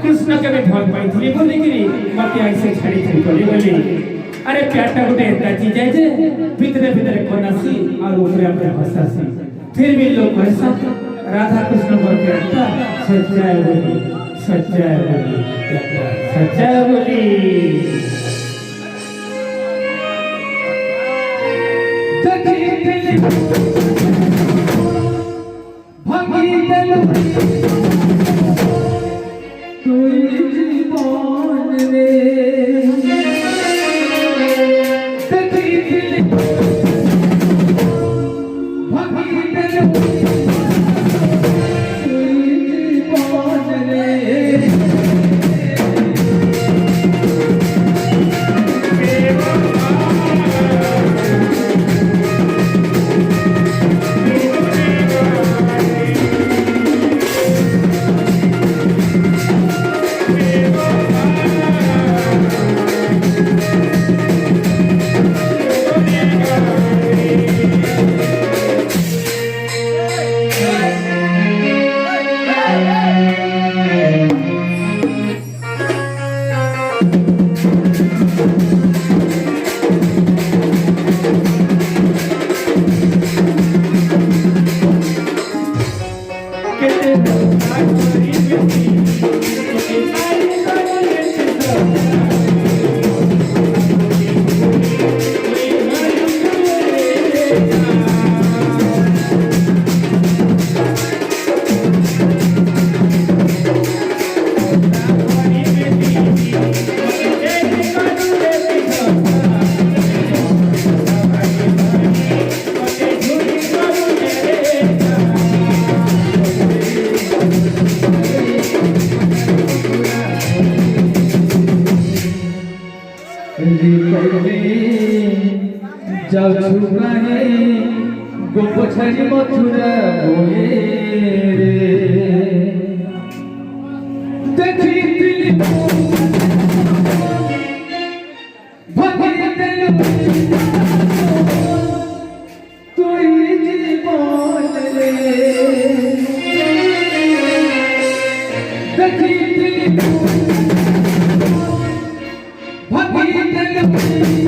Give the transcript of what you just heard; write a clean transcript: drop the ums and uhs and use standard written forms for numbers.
कृष्ण के भल पाई बोलिकी मत ऐसे छाड़ी छाड़ी गली बोली अरे प्यारटा गोटे एंता चीज है जे भितरे भितरे कनासी और ऊपर ऊपर हंसासी फिर भी लोग कहसा राधा कृष्ण पर प्यारटा सच्चा है बोली सच्चा है बोली सच्चा है बोली गोपछड़ी मथुरा बोले देखी दिल भगे दिल तोई जीवन रे देखी दिल भगे दिल